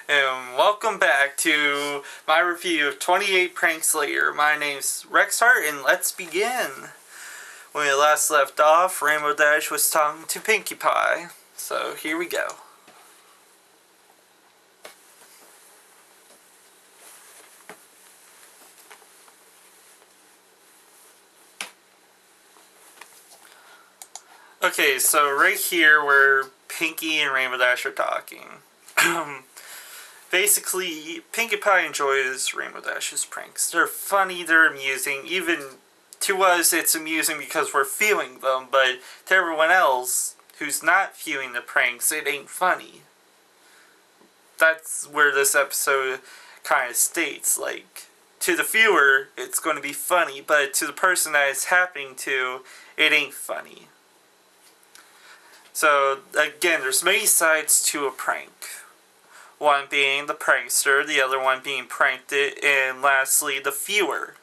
And welcome back to my review of 28 Pranks Later. My name's Rex Hart, and let's begin. When we last left off, Rainbow Dash was talking to Pinkie Pie. So here we go. Okay, so right here where Pinkie and Rainbow Dash are talking. Basically, Pinkie Pie enjoys Rainbow Dash's pranks. They're funny, they're amusing. Even to us, it's amusing because we're feeling them, but to everyone else who's not viewing the pranks, it ain't funny. That's where this episode kind of states, like, to the viewer, it's going to be funny, but to the person that it's happening to, it ain't funny. So, again, there's many sides to a prank. One being the prankster, the other one being pranked, and lastly, the viewer.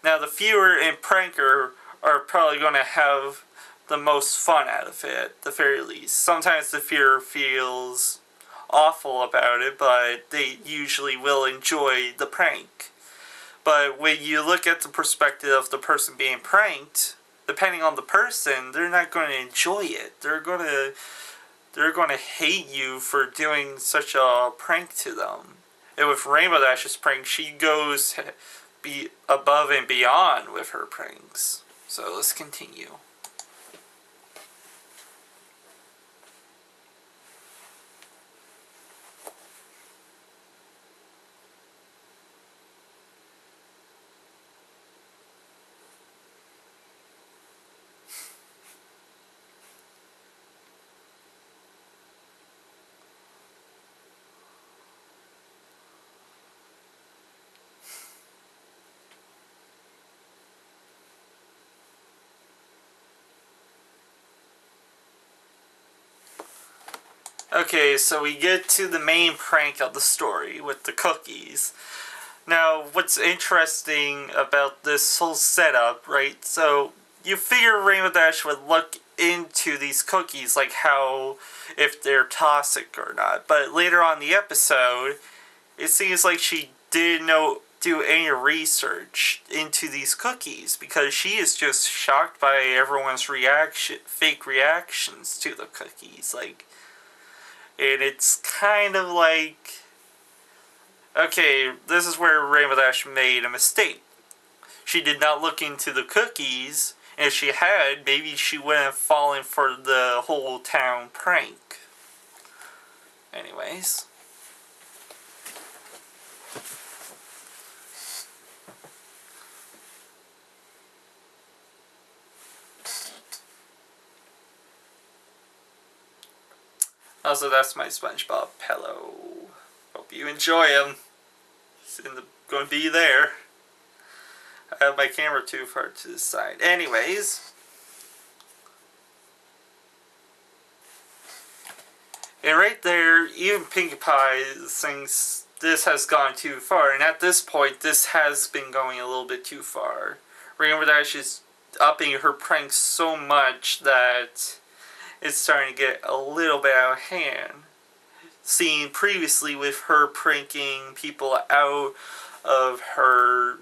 Now, the viewer and pranker are probably going to have the most fun out of it, at the very least. Sometimes the viewer feels awful about it, but they usually will enjoy the prank. But when you look at the perspective of the person being pranked, depending on the person, they're not going to enjoy it. They're going to hate you for doing such a prank to them. And with Rainbow Dash's prank, she goes be above and beyond with her pranks. So let's continue. Okay, so we get to the main prank of the story with the cookies. Now, what's interesting about this whole setup, right? So, you figure Rainbow Dash would look into these cookies, like how, if they're toxic or not. But later on in the episode, it seems like she didn't do any research into these cookies, because she is just shocked by everyone's fake reactions to the cookies. And it's kind of like, okay, this is where Rainbow Dash made a mistake. She did not look into the cookies, and if she had, maybe she wouldn't have fallen for the whole town prank. Anyways. Also, that's my SpongeBob pillow. Hope you enjoy him. He's going to be there. I have my camera too far to the side. Anyways. And right there, even Pinkie Pie thinks this has gone too far. And at this point, this has been going a little bit too far. Rainbow Dash is upping her pranks so much that it's starting to get a little bit out of hand. Seen previously with her pranking people out of her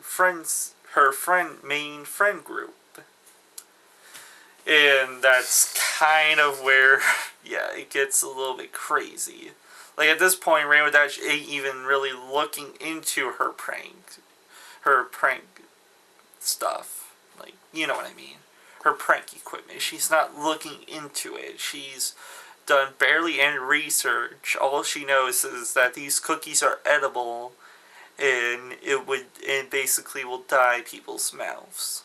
main friend group. And that's kind of where, yeah, it gets a little bit crazy. Like, at this point, Rainbow Dash ain't even really looking into her prank stuff. Like, you know what I mean. Her prank equipment. She's not looking into it. She's done barely any research. All she knows is that these cookies are edible, and it basically will dye people's mouths.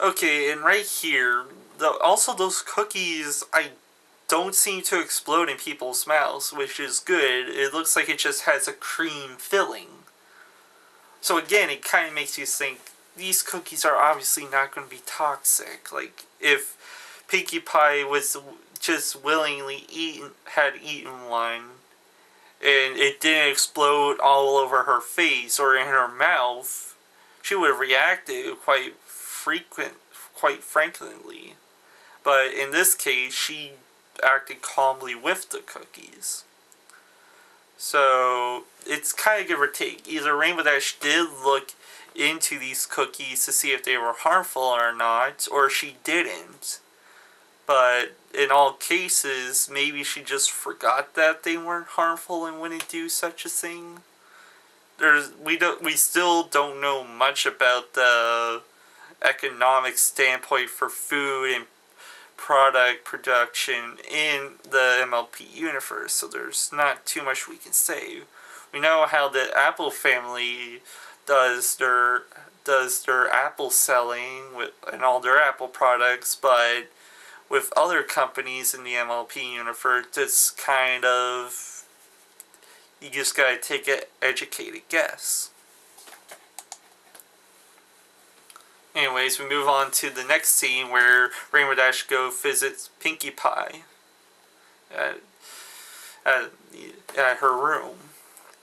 Okay, and right here, also those cookies, I don't seem to explode in people's mouths, which is good. It looks like it just has a cream filling. So again, it kind of makes you think, these cookies are obviously not going to be toxic. Like, if Pinkie Pie was just willingly eaten one, and it didn't explode all over her face or in her mouth, she would have reacted quite frankly. But in this case, she acted calmly with the cookies. So it's kind of give or take. Either Rainbow Dash did look into these cookies to see if they were harmful or not, or she didn't. But in all cases, maybe she just forgot that they weren't harmful and wouldn't do such a thing. We still don't know much about the economic standpoint for food and product production in the MLP universe, so there's not too much we can say. We know how the Apple family does their Apple selling and all their Apple products, but with other companies in the MLP universe, it's kind of, you just gotta take an educated guess. Anyways, we move on to the next scene where Rainbow Dash visits Pinkie Pie at her room.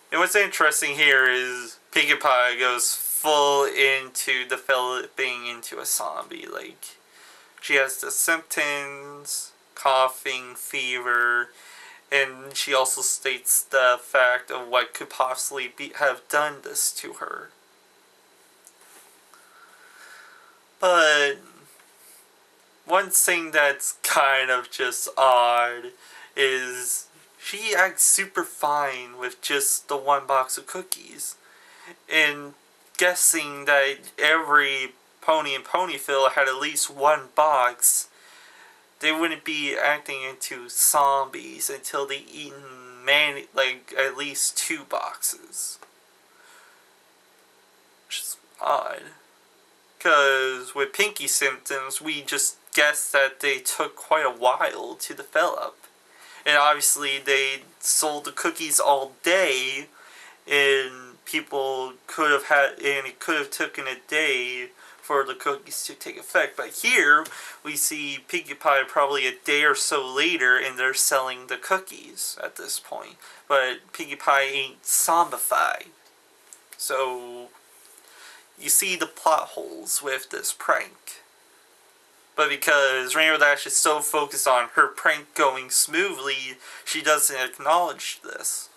And what's interesting here is Pinkie Pie goes full into developing into a zombie. Like, she has the symptoms, coughing, fever, and she also states the fact of what could possibly have done this to her. But one thing that's kind of just odd is she acts super fine with just the one box of cookies. And guessing that every Pony and Ponyville had at least one box, they wouldn't be acting into zombies until they eaten at least 2 boxes. Which is odd. Because with Pinkie's symptoms, we just guessed that they took quite a while to develop. And obviously they sold the cookies all day, and people could have it could have taken a day for the cookies to take effect. But here, we see Pinkie Pie probably a day or so later, and they're selling the cookies at this point. But Pinkie Pie ain't zombified. So you see the plot holes with this prank. But because Rainbow Dash is so focused on her prank going smoothly, she doesn't acknowledge this.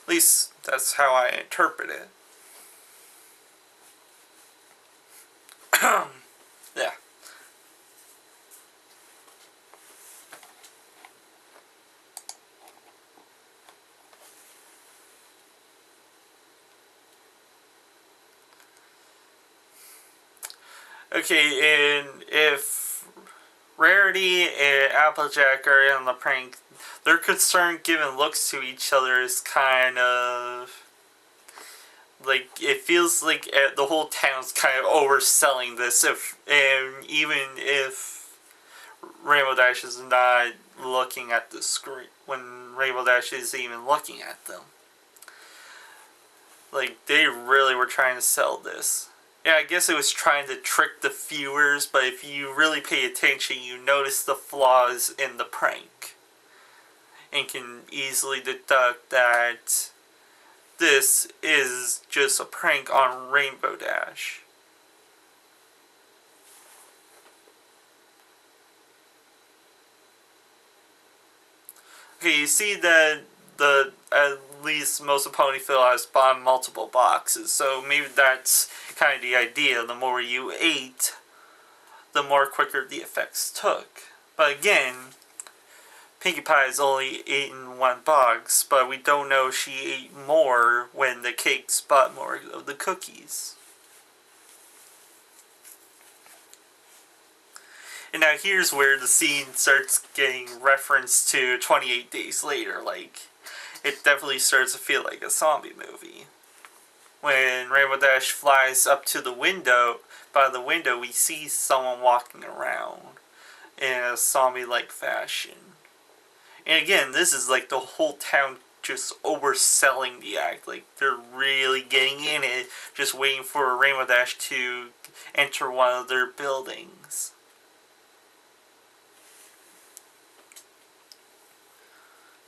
At least that's how I interpret it. Yeah. Okay, and if Rarity and Applejack are in the prank, their concern given looks to each other is kind of like, it feels like the whole town's kind of overselling this, and even if Rainbow Dash is not looking at the screen, when Rainbow Dash is even looking at them. Like, they really were trying to sell this. Yeah, I guess it was trying to trick the viewers, but if you really pay attention, you notice the flaws in the prank. And can easily deduct that this is just a prank on Rainbow Dash. Okay, you see that at least most of Ponyville has bought multiple boxes, so maybe that's kind of the idea. The more you ate, the more quicker the effects took. But again, Pinkie Pie has only eaten 1 box, but we don't know if she ate more when the cakes bought more of the cookies. And now here's where the scene starts getting reference to 28 Days Later. Like, it definitely starts to feel like a zombie movie. When Rainbow Dash flies up to the window, by the window we see someone walking around in a zombie-like fashion. And again, this is like the whole town just overselling the act. Like, they're really getting in it, just waiting for Rainbow Dash to enter one of their buildings.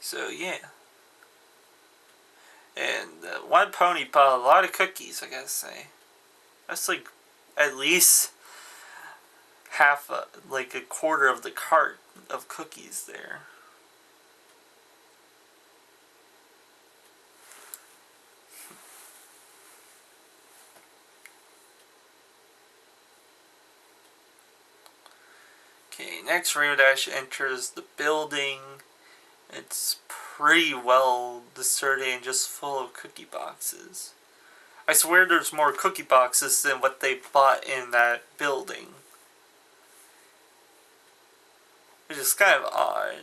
So yeah. And one pony bought a lot of cookies, I gotta say. That's like at least like a quarter of the cart of cookies there. Okay, next Rainbow Dash enters the building. It's pretty well deserted and just full of cookie boxes. I swear there's more cookie boxes than what they bought in that building. Which is kind of odd.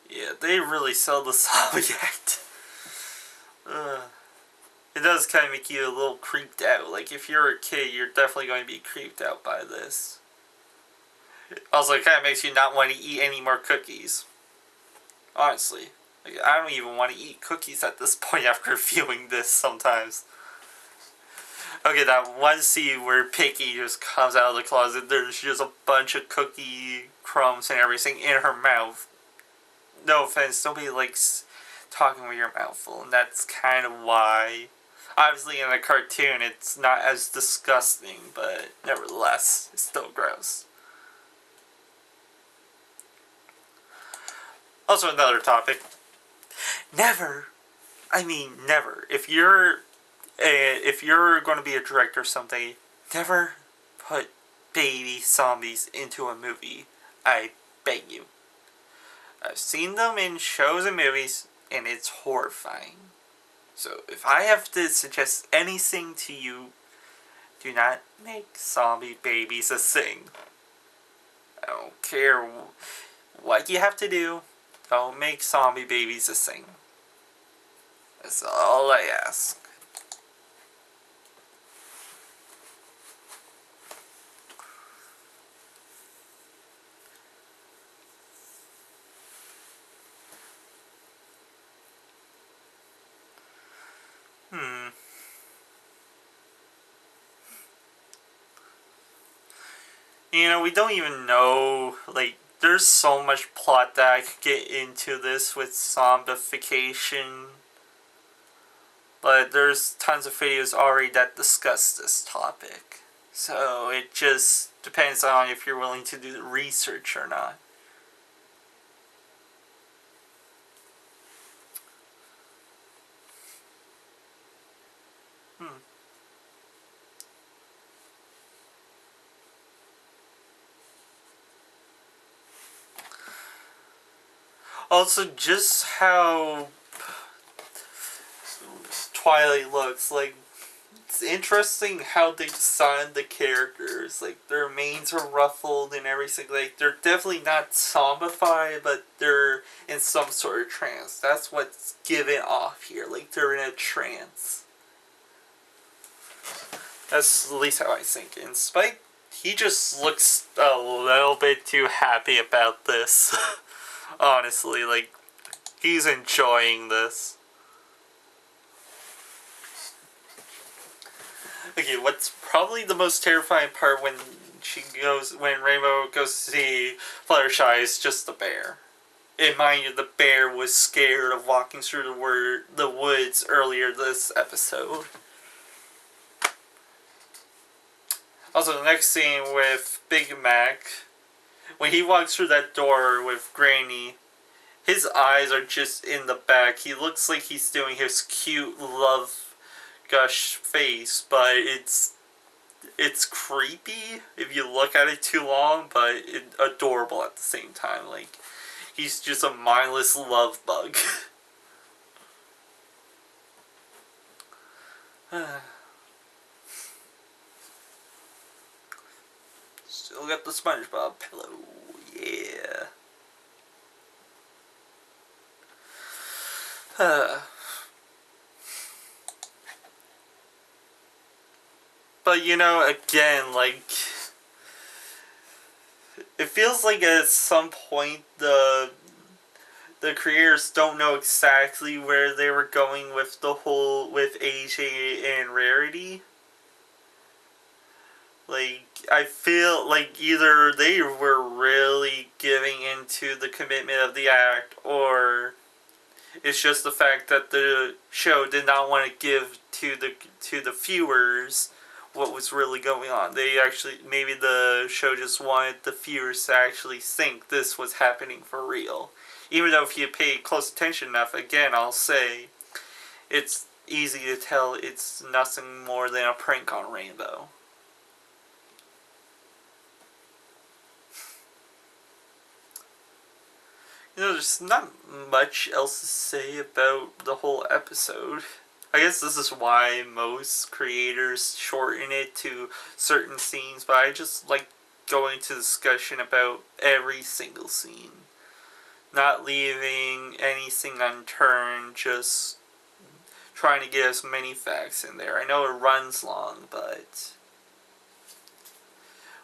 Yeah, they really sell this object. It does kind of make you a little creeped out. Like, if you're a kid, you're definitely going to be creeped out by this. Also, it kind of makes you not want to eat any more cookies. Honestly. Like, I don't even want to eat cookies at this point after viewing this sometimes. Okay, that one scene where Picky just comes out of the closet, there's just a bunch of cookie crumbs and everything in her mouth. No offense, nobody likes talking with your mouth full, and that's kind of why. Obviously, in a cartoon, it's not as disgusting, but nevertheless, it's still gross. Also, another topic. Never, if you're going to be a director or something, never put baby zombies into a movie. I beg you. I've seen them in shows and movies, and it's horrifying. So, if I have to suggest anything to you, do not make zombie babies a thing. I don't care what you have to do, don't make zombie babies a thing. That's all I ask. You know, we don't even know, like, there's so much plot that I could get into this with zombification. But there's tons of videos already that discuss this topic. So it just depends on if you're willing to do the research or not. Also, just how Twilight looks, like, it's interesting how they designed the characters. Like, their manes are ruffled and everything. Like, they're definitely not zombified, but they're in some sort of trance. That's what's given off here. Like, they're in a trance. That's at least how I think. And Spike, he just looks a little bit too happy about this. Honestly, like, he's enjoying this. Okay, what's probably the most terrifying part when Rainbow goes to see Fluttershy is just the bear. And mind you, the bear was scared of walking through the woods earlier this episode. Also, the next scene with Big Mac, when he walks through that door with Granny, his eyes are just in the back. He looks like he's doing his cute love gush face, but it's creepy if you look at it too long, but adorable at the same time. Like, he's just a mindless love bug. Still got the SpongeBob pillow, yeah. But, you know, again, like, it feels like at some point the creators don't know exactly where they were going with with AJ and Rarity. Like, I feel like either they were really giving into the commitment of the act, or it's just the fact that the show did not want to give to the viewers what was really going on. They actually, maybe the show just wanted the viewers to actually think this was happening for real. Even though if you pay close attention enough, again, I'll say, it's easy to tell it's nothing more than a prank on Rainbow. There's not much else to say about the whole episode. I guess this is why most creators shorten it to certain scenes, but I just like going to discussion about every single scene. Not leaving anything unturned, just trying to get as many facts in there. I know it runs long, but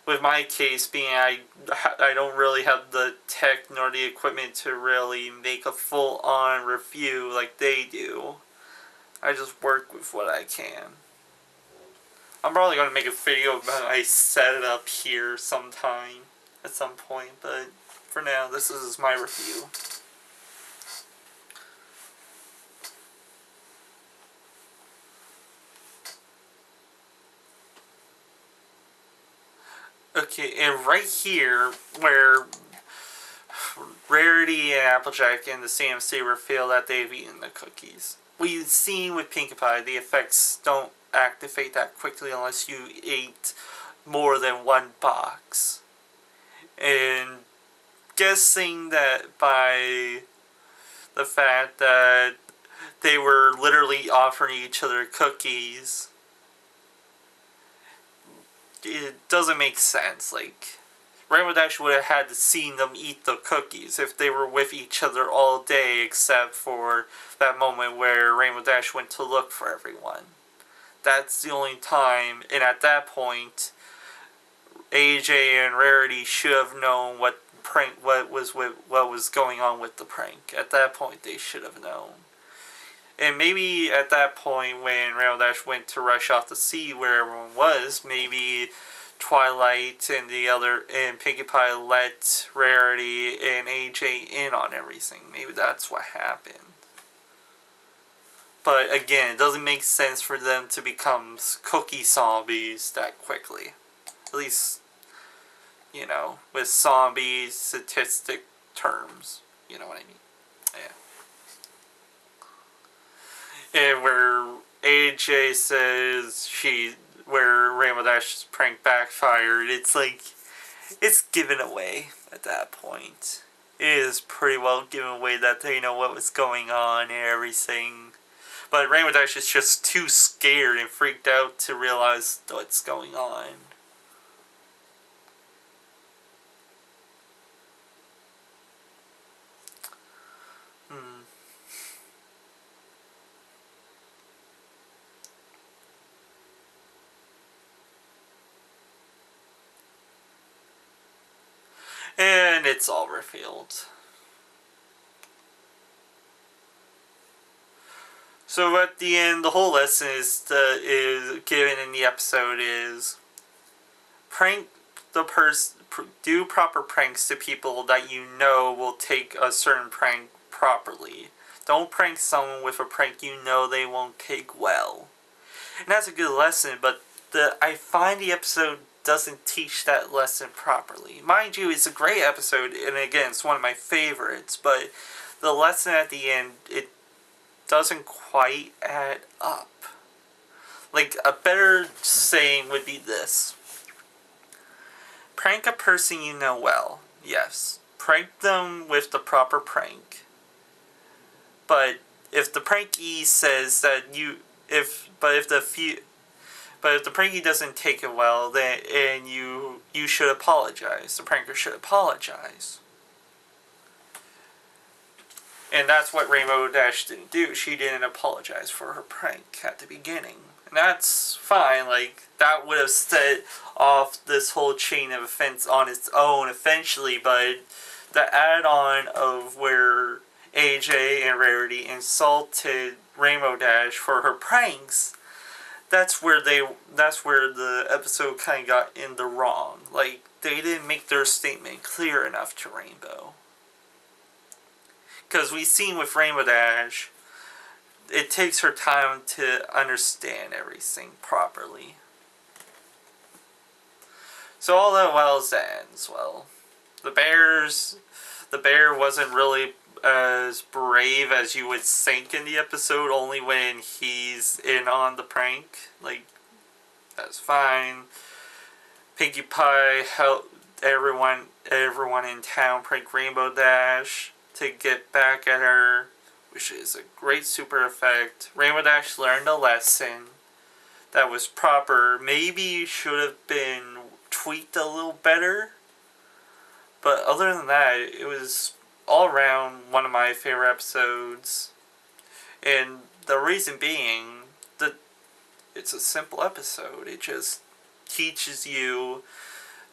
with my case being I don't really have the tech nor the equipment to really make a full-on review like they do. I just work with what I can. I'm probably going to make a video about I set it up here sometime at some point, but for now, this is my review. Okay, and right here, where Rarity and Applejack and the CMC reveal that they've eaten the cookies. We've seen with Pinkie Pie, the effects don't activate that quickly unless you ate more than one box. And guessing that by the fact that they were literally offering each other cookies, it doesn't make sense. Like, Rainbow Dash would have had to seen them eat the cookies if they were with each other all day, except for that moment where Rainbow Dash went to look for everyone. That's the only time, and at that point, AJ and Rarity should have known what was going on with the prank. At that point, they should have known. And maybe at that point, when Rainbow Dash went to rush off to see where everyone was, maybe Twilight and Pinkie Pie let Rarity and AJ in on everything. Maybe that's what happened. But again, it doesn't make sense for them to become cookie zombies that quickly. At least, with zombie statistic terms. You know what I mean? Yeah. And where AJ says where Rainbow Dash's prank backfired, it's like, it's given away at that point. It is pretty well given away that they know what was going on and everything. But Rainbow Dash is just too scared and freaked out to realize what's going on. And it's all revealed. So at the end, the whole lesson is given in the episode is do proper pranks to people that you know will take a certain prank properly. Don't prank someone with a prank you know they won't take well. And that's a good lesson, but I find the episode doesn't teach that lesson properly. Mind you, it's a great episode, and again, it's one of my favorites, but the lesson at the end, it doesn't quite add up. Like, a better saying would be this. Prank a person you know well. Yes. Prank them with the proper prank. But if the prankee says that if the prankee doesn't take it well, then you should apologize. The pranker should apologize. And that's what Rainbow Dash didn't do. She didn't apologize for her prank at the beginning. And that's fine. Like, that would have set off this whole chain of offense on its own eventually, but the add-on of where AJ and Rarity insulted Rainbow Dash for her pranks, that's where the episode kind of got in the wrong. Like, they didn't make their statement clear enough to Rainbow. Because we've seen with Rainbow Dash, it takes her time to understand everything properly. So all that well ends well. The bear wasn't really as brave as you would think in the episode, only when he's in on the prank. Like, that's fine. Pinkie Pie helped everyone in town prank Rainbow Dash to get back at her, which is a great super effect. Rainbow Dash learned a lesson that was proper. Maybe should have been tweaked a little better. But other than that, it was all around one of my favorite episodes. And the reason being that it's a simple episode. It just teaches you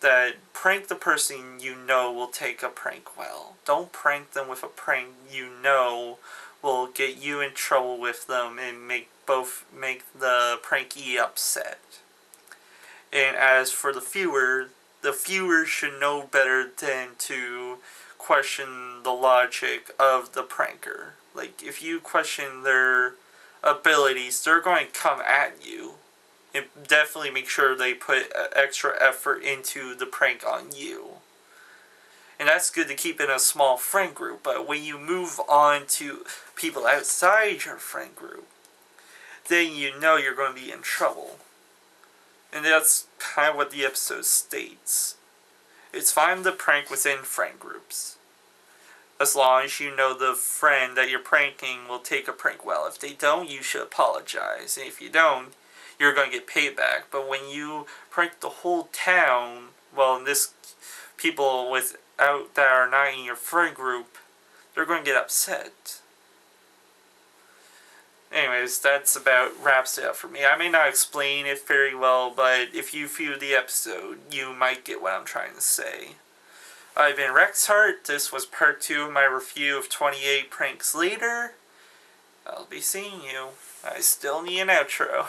that prank the person you know will take a prank well. Don't prank them with a prank you know will get you in trouble with them and make the prankee upset. And as for the viewer should know better than to question the logic of the pranker. Like, if you question their abilities, they're going to come at you. And definitely make sure they put extra effort into the prank on you. And that's good to keep in a small friend group, but when you move on to people outside your friend group, then you know you're going to be in trouble. And that's kind of what the episode states. It's fine to prank within friend groups, as long as you know the friend that you're pranking will take a prank well. If they don't, you should apologize. And if you don't, you're going to get payback. But when you prank the whole town, well, in this, people that are not in your friend group, they're going to get upset. Anyways, that's about wraps it up for me. I may not explain it very well, but if you view the episode, you might get what I'm trying to say. I've been Rexhart. This was part 2 of my review of 28 Pranks Later. I'll be seeing you. I still need an outro.